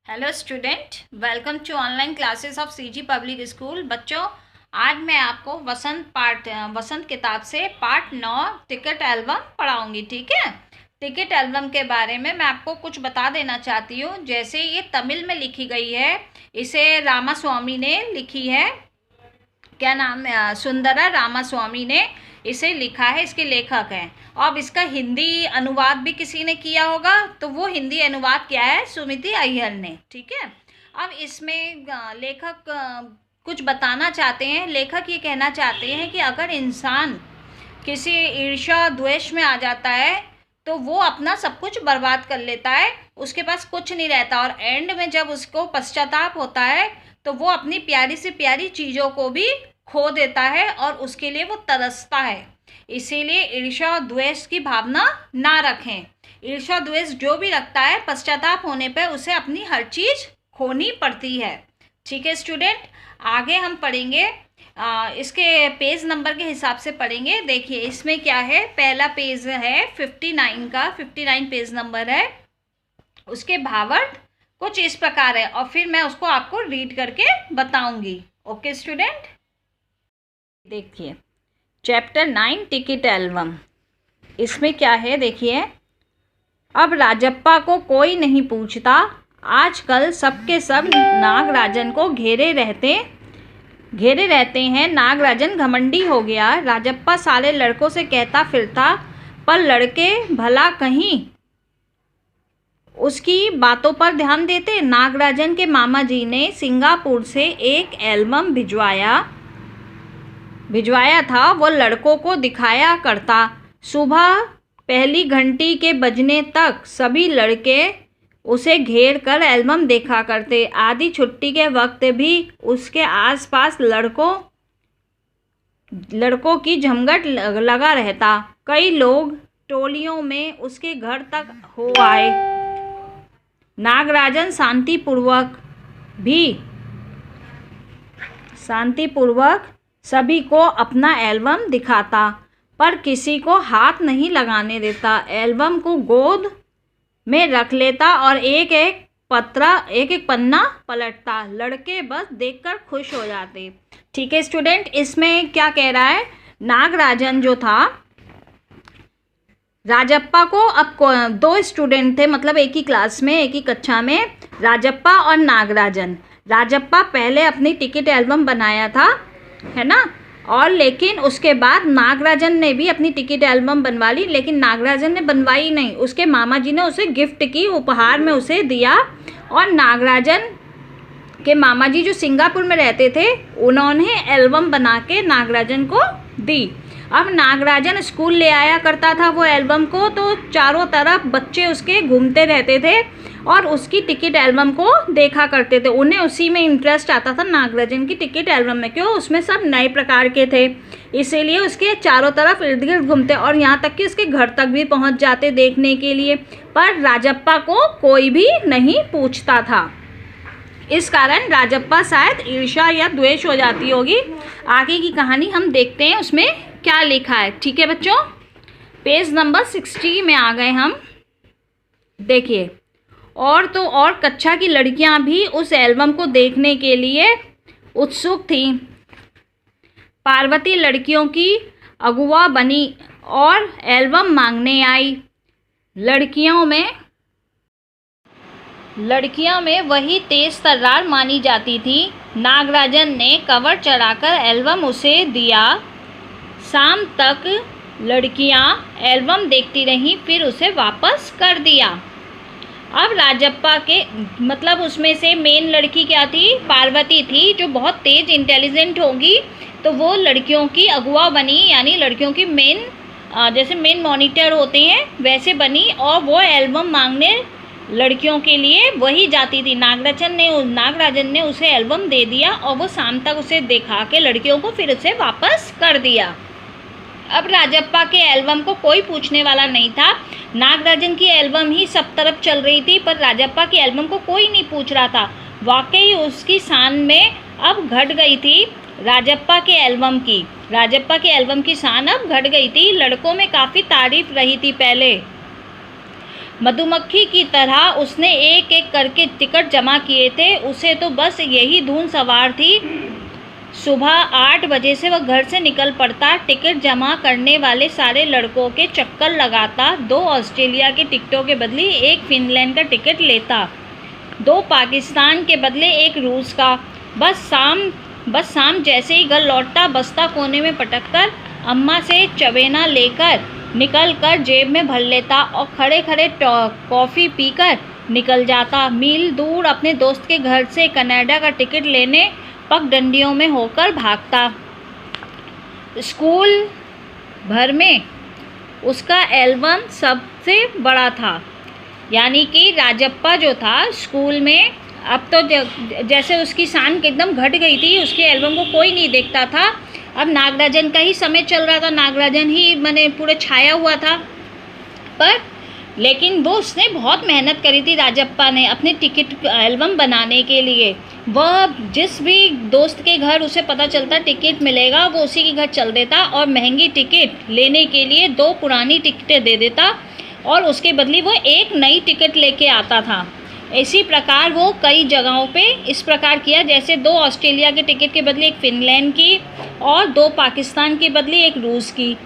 Hello student, welcome to online classes of CG public school. बच्चों, आज मैं आपको वसंत किताब से पार्ट 9 टिकट एल्बम पढ़ाऊंगी। ठीक है। टिकट एल्बम के बारे में मैं आपको कुछ बता देना चाहती हूँ। जैसे ये तमिल में लिखी गई है, इसे रामास्वामी ने लिखी है। क्या नाम है? सुंदरा रामास्वामी ने इसे लिखा है, इसके लेखक हैं। अब इसका हिंदी अनुवाद भी किसी ने किया होगा, तो वो हिंदी अनुवाद क्या है? सुमिति अय्यर ने। ठीक है। अब इसमें लेखक कुछ बताना चाहते हैं। लेखक ये कहना चाहते हैं कि अगर इंसान किसी ईर्ष्या द्वेष में आ जाता है तो वो अपना सब कुछ बर्बाद कर लेता है, उसके पास कुछ नहीं रहता, और एंड में जब उसको पश्चाताप होता है तो वो अपनी प्यारी से प्यारी चीज़ों को भी खो देता है और उसके लिए वो तरसता है। इसीलिए ईर्ष्या और द्वेष की भावना ना रखें। ईर्ष्या द्वेष जो भी रखता है, पश्चाताप होने पर उसे अपनी हर चीज़ खोनी पड़ती है। ठीक है स्टूडेंट, आगे हम पढ़ेंगे। इसके पेज नंबर के हिसाब से पढ़ेंगे। देखिए इसमें क्या है, पहला पेज है 59 का, 59 पेज नंबर है। उसके भावार्थ कुछ इस प्रकार है और फिर मैं उसको आपको रीड करके बताऊंगी। ओके स्टूडेंट, देखिए चैप्टर 9 टिकट एल्बम। इसमें क्या है देखिए, अब राजप्पा को कोई नहीं पूछता। आजकल सबके सब नागराजन को घेरे रहते हैं। नागराजन घमंडी हो गया। राजप्पा सारे लड़कों से कहता फिरता, पर लड़के भला कहीं उसकी बातों पर ध्यान देते। नागराजन के मामा जी ने सिंगापुर से एक एल्बम भिजवाया था, वो लड़कों को दिखाया करता। सुबह पहली घंटी के बजने तक सभी लड़के उसे घेर कर एल्बम देखा करते। आधी छुट्टी के वक्त भी उसके आसपास लड़कों की झमघट लगा रहता। कई लोग टोलियों में उसके घर तक हो आए। नागराजन शांतिपूर्वक सभी को अपना एल्बम दिखाता, पर किसी को हाथ नहीं लगाने देता। एल्बम को गोद में रख लेता और एक एक पन्ना पलटता। लड़के बस देखकर खुश हो जाते। ठीक है स्टूडेंट, इसमें क्या कह रहा है, नागराजन जो था, राजप्पा को अब दो स्टूडेंट थे, मतलब एक ही क्लास में, एक ही कक्षा में, राजप्पा और नागराजन। राजप्पा पहले अपनी टिकट एल्बम बनाया था, है ना, और लेकिन उसके बाद नागराजन ने भी अपनी टिकट एल्बम बनवा ली, लेकिन नागराजन ने बनवाई नहीं, उसके मामा जी ने उसे गिफ्ट की, उपहार में उसे दिया। और नागराजन के मामा जी जो सिंगापुर में रहते थे, उन्होंने एल्बम बना के नागराजन को दी। अब नागराजन स्कूल ले आया करता था वो एल्बम को, तो चारों तरफ बच्चे उसके घूमते रहते थे और उसकी टिकट एल्बम को देखा करते थे। उन्हें उसी में इंटरेस्ट आता था, नागराजन की टिकट एल्बम में। क्यों? उसमें सब नए प्रकार के थे, इसीलिए उसके चारों तरफ इर्द गिर्द घूमते और यहाँ तक कि उसके घर तक भी पहुँच जाते देखने के लिए। पर राजप्पा को कोई भी नहीं पूछता था। इस कारण राजप्पा शायद ईर्ष्या या द्वेष हो जाती होगी। आगे की कहानी हम देखते हैं, उसमें क्या लिखा है। ठीक है बच्चों, पेज नंबर 60 में आ गए हम। देखिए, और तो और कक्षा की लड़कियां भी उस एल्बम को देखने के लिए उत्सुक थीं। पार्वती लड़कियों की अगुआ बनी और एल्बम मांगने आई। लड़कियों में वही तेज तर्रार मानी जाती थी। नागराजन ने कवर चढ़ाकर एल्बम उसे दिया। शाम तक लड़कियां एल्बम देखती रहीं, फिर उसे वापस कर दिया। अब राजप्पा के, मतलब उसमें से मेन लड़की क्या थी? पार्वती थी, जो बहुत तेज इंटेलिजेंट होगी, तो वो लड़कियों की अगुआ बनी, यानी लड़कियों की मेन, जैसे मेन मॉनिटर होते हैं वैसे बनी, और वो एल्बम मांगने लड़कियों के लिए वही जाती थी। नागराजन ने उसे एल्बम दे दिया और वो शाम तक उसे दिखा के लड़कियों को फिर उसे वापस कर दिया। अब राजप्पा के एल्बम को कोई पूछने वाला नहीं था। नागराजन की एल्बम ही सब तरफ चल रही थी, पर राजप्पा की एल्बम को कोई नहीं पूछ रहा था। वाकई उसकी शान में अब घट गई थी राजप्पा के एल्बम की शान अब घट गई थी। लड़कों में काफ़ी तारीफ रही थी पहले। मधुमक्खी की तरह उसने एक एक करके टिकट जमा किए थे। उसे तो बस यही धुन सवार थी। सुबह 8 बजे से वह घर से निकल पड़ता, टिकट जमा करने वाले सारे लड़कों के चक्कर लगाता, 2 ऑस्ट्रेलिया के टिकटों के बदले 1 फिनलैंड का टिकट लेता, 2 पाकिस्तान के बदले 1 रूस का। बस शाम जैसे ही घर लौटता, बस्ता कोने में पटककर अम्मा से चवेना लेकर निकल कर जेब में भर लेता और खड़े खड़े कॉफ़ी पीकर निकल जाता। मील दूर अपने दोस्त के घर से कनाडा का टिकट लेने पगडंडियों में होकर भागता। स्कूल भर में उसका एल्बम सबसे बड़ा था, यानी कि राजप्पा जो था स्कूल में, अब तो जैसे उसकी शान एकदम घट गई थी, उसके एल्बम को कोई नहीं देखता था। अब नागराजन का ही समय चल रहा था, नागराजन ही मैंने पूरे छाया हुआ था। पर लेकिन वो उसने बहुत मेहनत करी थी राजप्पा ने अपने टिकट एल्बम बनाने के लिए। वह जिस भी दोस्त के घर उसे पता चलता टिकट मिलेगा, वो उसी के घर चल देता और महंगी टिकट लेने के लिए 2 पुरानी टिकटें दे देता और उसके बदले वो 1 नई टिकट लेके आता था। इसी प्रकार वो कई जगहों पे इस प्रकार किया, जैसे 2 ऑस्ट्रेलिया के टिकट के बदले 1 फिनलैंड की और 2 पाकिस्तान के बदले 1 रूस की।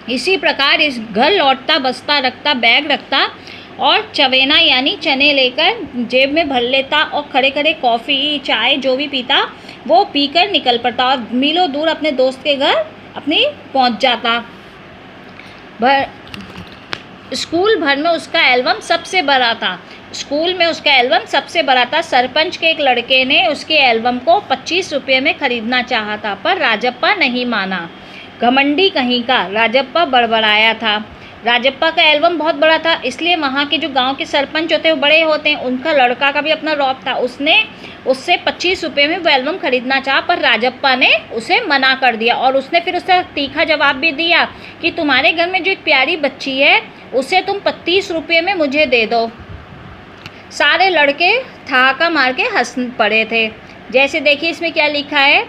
इसी प्रकार इस घर लौटता, बस्ता रखता, बैग रखता और चवेना यानी चने लेकर जेब में भर लेता और खड़े खड़े कॉफ़ी चाय जो भी पीता वो पीकर निकल पड़ता और मीलों दूर अपने दोस्त के घर अपनी पहुंच जाता। स्कूल भर में उसका एल्बम सबसे बड़ा था। स्कूल में उसका एल्बम सबसे बड़ा था। सरपंच के एक लड़के ने उसके एल्बम को 25 रुपये में ख़रीदना चाहा था, पर राजप्पा नहीं माना। घमंडी कहीं का राजप्पा बड़बड़ाया था। राजप्पा का एल्बम बहुत बड़ा था, इसलिए वहाँ के जो गांव के सरपंच होते हैं वो बड़े होते हैं, उनका लड़का का भी अपना रौब था। उसने उससे 25 रुपये में वो एल्बम ख़रीदना चाहा, पर राजप्पा ने उसे मना कर दिया और उसने फिर उसका तीखा जवाब भी दिया कि तुम्हारे घर में जो एक प्यारी बच्ची है उसे तुम 25 रुपये में मुझे दे दो। सारे लड़के ठहाका मार के हंस पड़े थे। जैसे देखिए इसमें क्या लिखा है,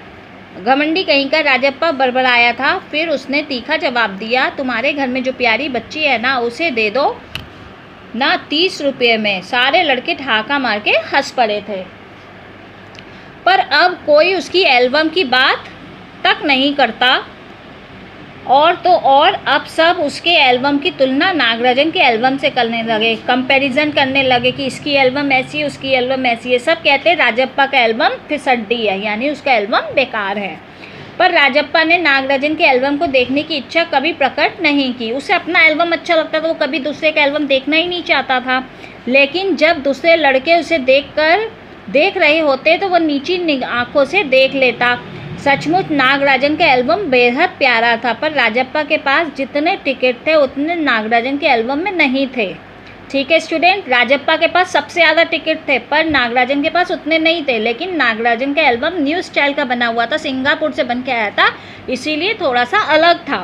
घमंडी कहीं का राजप्पा बड़बड़ाया था, फिर उसने तीखा जवाब दिया तुम्हारे घर में जो प्यारी बच्ची है ना उसे दे दो ना 30 रुपये में। सारे लड़के ठहाका मार के हंस पड़े थे, पर अब कोई उसकी एल्बम की बात तक नहीं करता और तो और अब सब उसके एल्बम की तुलना नागराजन के एल्बम से करने लगे, कंपैरिजन करने लगे कि इसकी एल्बम ऐसी है उसकी एल्बम ऐसी है। सब कहते हैं राजप्पा का एल्बम फिसड्डी है, यानी उसका एल्बम बेकार है। पर राजप्पा ने नागराजन के एल्बम को देखने की इच्छा कभी प्रकट नहीं की। उसे अपना एल्बम अच्छा लगता था, वो कभी दूसरे का एल्बम देखना ही नहीं चाहता था। लेकिन जब दूसरे लड़के उसे देख रहे होते तो वह नीची आंखों से देख लेता। सचमुच नागराजन का एल्बम बेहद प्यारा था, पर राजप्पा के पास जितने टिकट थे उतने नागराजन के एल्बम में नहीं थे। ठीक है स्टूडेंट, राजप्पा के पास सबसे ज़्यादा टिकट थे पर नागराजन के पास उतने नहीं थे। लेकिन नागराजन का एल्बम न्यू स्टाइल का बना हुआ था, सिंगापुर से बन के आया था, इसीलिए थोड़ा सा अलग था।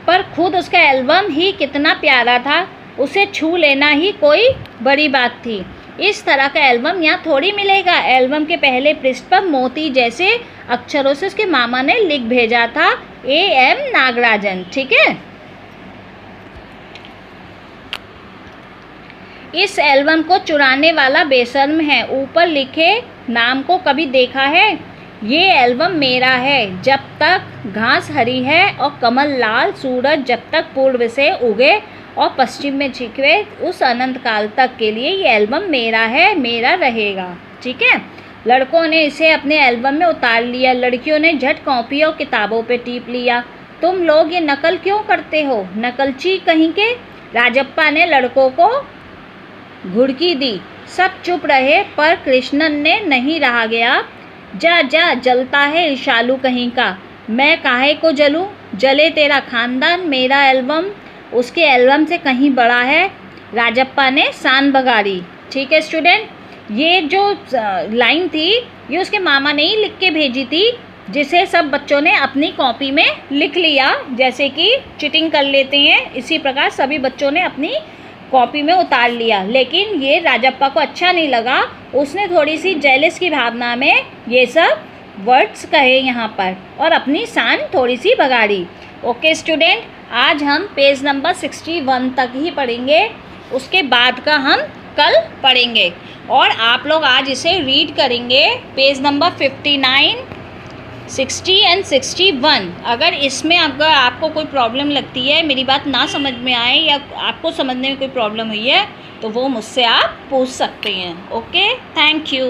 पर खुद उसका एल्बम ही कितना प्यारा था, उसे छू लेना ही कोई बड़ी बात थी। इस तरह का एल्बम यहाँ थोड़ी मिलेगा। एल्बम के पहले पृष्ठ पर मोती जैसे अक्षरों से उसके मामा ने लिख भेजा था AM नागराजन। ठीक है, इस एल्बम को चुराने वाला बेशर्म है, ऊपर लिखे नाम को कभी देखा है? ये एल्बम मेरा है, जब तक घास हरी है और कमल लाल, सूरज जब तक पूर्व से उगे और पश्चिम में छिपे उस अनंत काल तक के लिए ये एल्बम मेरा है, मेरा रहेगा। ठीक है, लड़कों ने इसे अपने एल्बम में उतार लिया, लड़कियों ने झट कॉपी और किताबों पे टीप लिया। तुम लोग ये नकल क्यों करते हो, नकलची कहीं के? राजप्पा ने लड़कों को घुड़की दी। सब चुप रहे, पर कृष्णन ने नहीं रहा गया। जा जा, जलता है ईर्ष्यालु कहीं का। मैं काहे को जलूं, जले तेरा खानदान, मेरा एल्बम उसके एल्बम से कहीं बड़ा है। राजप्पा ने शान बगाड़ी। ठीक है स्टूडेंट, ये जो लाइन थी ये उसके मामा ने ही लिख के भेजी थी, जिसे सब बच्चों ने अपनी कॉपी में लिख लिया, जैसे कि चीटिंग कर लेते हैं इसी प्रकार सभी बच्चों ने अपनी कॉपी में उतार लिया। लेकिन ये राजप्पा को अच्छा नहीं लगा, उसने थोड़ी सी जेलस की भावना में ये सब वर्ड्स कहे यहाँ पर और अपनी शान थोड़ी सी बगाड़ी। ओके स्टूडेंट, आज हम पेज नंबर 61 तक ही पढ़ेंगे, उसके बाद का हम कल पढ़ेंगे। और आप लोग आज इसे रीड करेंगे, पेज नंबर 59, 60 एंड 61। अगर इसमें आपको कोई प्रॉब्लम लगती है, मेरी बात ना समझ में आए या आपको समझने में कोई प्रॉब्लम हुई है, तो वो मुझसे आप पूछ सकते हैं। Okay, thank you.